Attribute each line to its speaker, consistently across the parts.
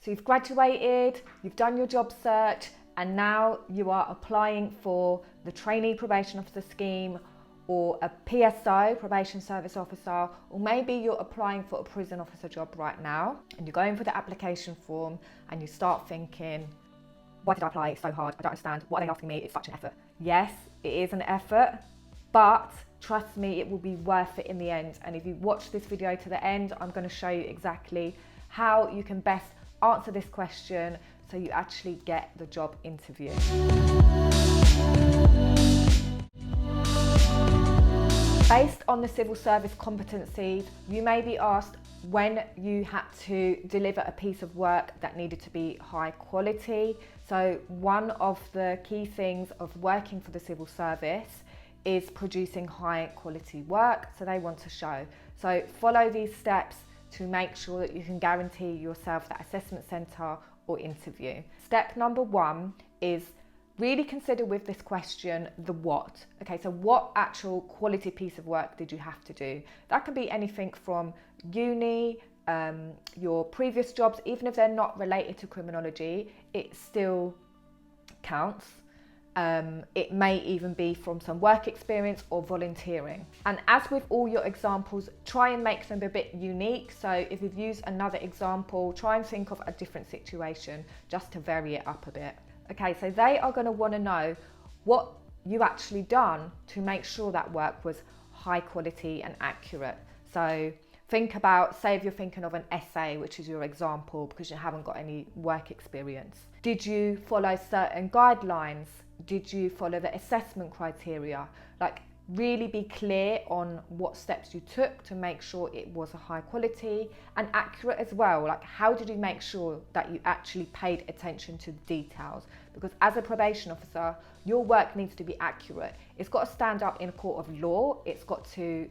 Speaker 1: So you've graduated, you've done your job search, and now you are applying for the Trainee Probation Officer scheme or a PSO, Probation Service Officer, or maybe you're applying for a prison officer job right now and you're going for the application form and you start thinking, why did I apply? It's so hard. I don't understand. What are they asking me? It's such an effort. Yes, it is an effort, but trust me, it will be worth it in the end. And if you watch this video to the end, I'm going to show you exactly how you can best answer this question so you actually get the job interview. Based on the civil service competencies, you may be asked when you had to deliver a piece of work that needed to be high quality. So one of the key things of working for the civil service is producing high quality work, so they want to show. So follow these steps to make sure that you can guarantee yourself that assessment centre or interview. Step number 1 is really consider with this question the what. Okay, so what actual quality piece of work did you have to do? That can be anything from uni, your previous jobs, even if they're not related to criminology, it still counts. It may even be from some work experience or volunteering. And as with all your examples, try and make them a bit unique. So if you've used another example, try and think of a different situation just to vary it up a bit. Okay, so they are going to want to know what you actually done to make sure that work was high quality and accurate. So think about, say if you're thinking of an essay, which is your example because you haven't got any work experience. Did you follow certain guidelines? Did you follow the assessment criteria? Like really be clear on what steps you took to make sure it was a high quality and accurate as well. Like how did you make sure that you actually paid attention to the details? Because as a probation officer, your work needs to be accurate. It's got to stand up in a court of law. It's got to,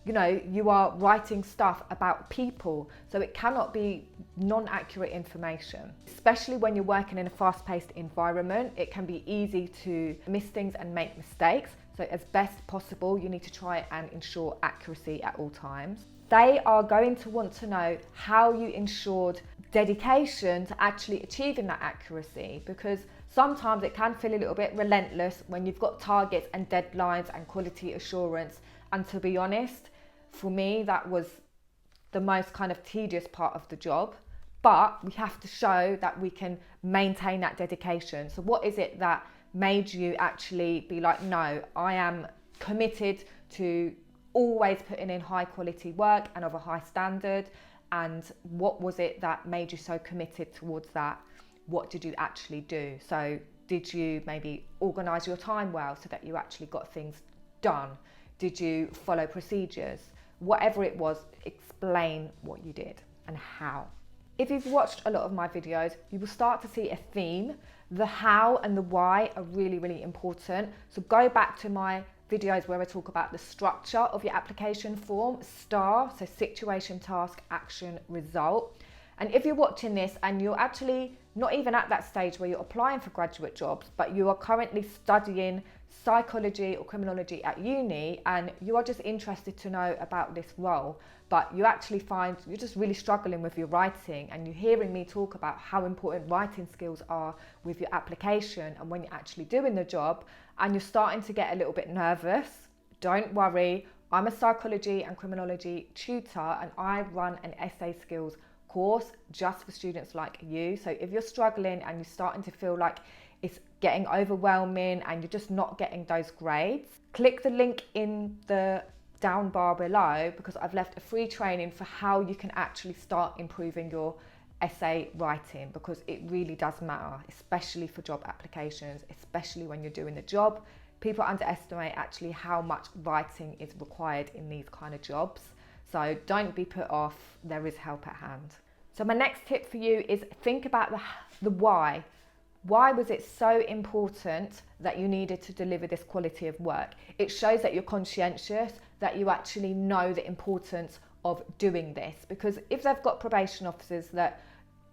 Speaker 1: you are writing stuff about people, so it cannot be non-accurate information. Especially when you're working in a fast-paced environment, it can be easy to miss things and make mistakes. So as best possible, you need to try and ensure accuracy at all times. They are going to want to know how you ensured dedication to actually achieving that accuracy, because sometimes it can feel a little bit relentless when you've got targets and deadlines and quality assurance. And to be honest, for me, that was the most kind of tedious part of the job. But we have to show that we can maintain that dedication. So what is it that made you actually be like, no, I am committed to always putting in high quality work and of a high standard? And what was it that made you so committed towards that? What did you actually do? So did you maybe organise your time well so that you actually got things done? Did you follow procedures? Whatever it was, explain what you did and how. If you've watched a lot of my videos, you will start to see a theme. The how and the why are really, really important. So go back to my videos where I talk about the structure of your application form, STAR, so situation, task, action, result. And if you're watching this and you're actually not even at that stage where you're applying for graduate jobs, but you are currently studying psychology or criminology at uni and you are just interested to know about this role, but you actually find you're just really struggling with your writing and you're hearing me talk about how important writing skills are with your application and when you're actually doing the job and you're starting to get a little bit nervous, don't worry. I'm a psychology and criminology tutor and I run an essay skills course just for students like you. So if you're struggling and you're starting to feel like it's getting overwhelming and you're just not getting those grades, click the link in the down bar below because I've left a free training for how you can actually start improving your essay writing, because it really does matter, especially for job applications, especially when you're doing the job. People underestimate actually how much writing is required in these kind of jobs. So don't be put off, there is help at hand. So my next tip for you is think about the why. Why was it so important that you needed to deliver this quality of work? It shows that you're conscientious, that you actually know the importance of doing this. Because if they've got probation officers that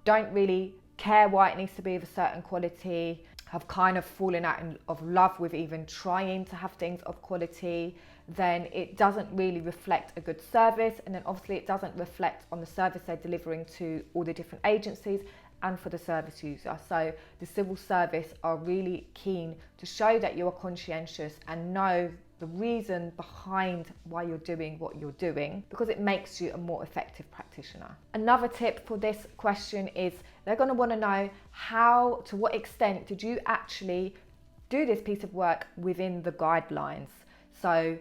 Speaker 1: don't really care why it needs to be of a certain quality, have kind of fallen out of love with even trying to have things of quality, then it doesn't really reflect a good service, and then obviously it doesn't reflect on the service they're delivering to all the different agencies and for the service user. So the civil service are really keen to show that you are conscientious and know the reason behind why you're doing what you're doing, because it makes you a more effective practitioner. Another tip for this question is they're going to want to know to what extent did you actually do this piece of work within the guidelines. So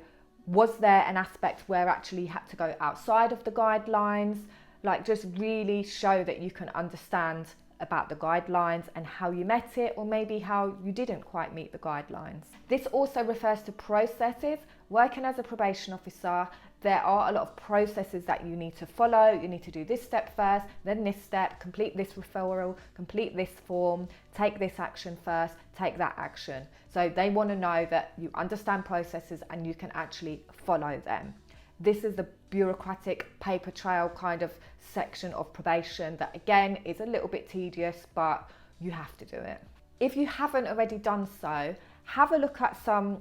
Speaker 1: was there an aspect where actually you had to go outside of the guidelines? Like, just really show that you can understand about the guidelines and how you met it, or maybe how you didn't quite meet the guidelines. This also refers to processes. Working as a probation officer, there are a lot of processes that you need to follow. You need to do this step first, then this step, complete this referral, complete this form, take this action first, take that action. So they want to know that you understand processes and you can actually follow them. This is the bureaucratic paper trail kind of section of probation that, again, is a little bit tedious, but you have to do it. If you haven't already done so, have a look at some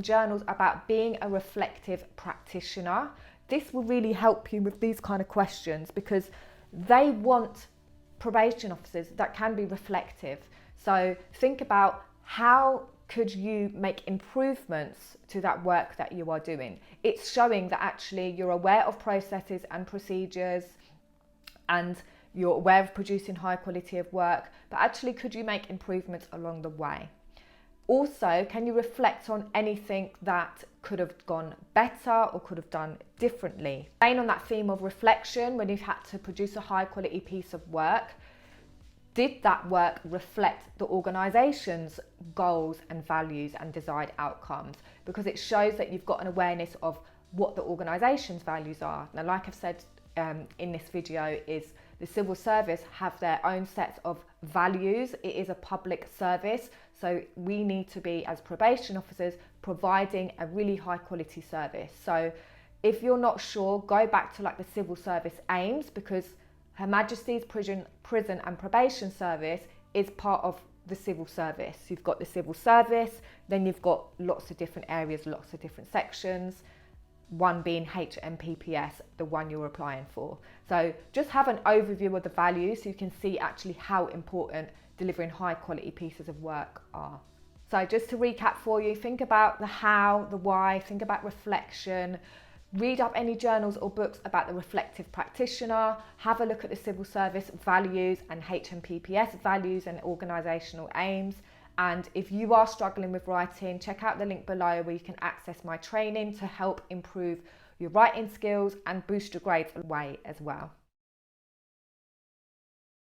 Speaker 1: journals about being a reflective practitioner. This will really help you with these kind of questions, because they want probation officers that can be reflective. So think about, how could you make improvements to that work that you are doing? It's showing that actually you're aware of processes and procedures, and you're aware of producing high quality of work, but actually could you make improvements along the way? Also, can you reflect on anything that could have gone better or could have done differently? Staying on that theme of reflection, when you've had to produce a high quality piece of work, did that work reflect the organisation's goals and values and desired outcomes? Because it shows that you've got an awareness of what the organisation's values are. Now, like I've said in this video, is the civil service have their own sets of values. It is a public service, so we need to be, as probation officers, providing a really high quality service. So if you're not sure, go back to like the civil service aims, because Her Majesty's Prison and Probation Service is part of the civil service. You've got the civil service, then you've got lots of different areas, lots of different sections, one being HMPPS, the one you're applying for. So just have an overview of the values so you can see actually how important delivering high quality pieces of work are. So just to recap for you, think about the how, the why, think about reflection, read up any journals or books about the reflective practitioner, have a look at the civil service values and HMPPS values and organisational aims. And if you are struggling with writing, check out the link below where you can access my training to help improve your writing skills and boost your grades away as well.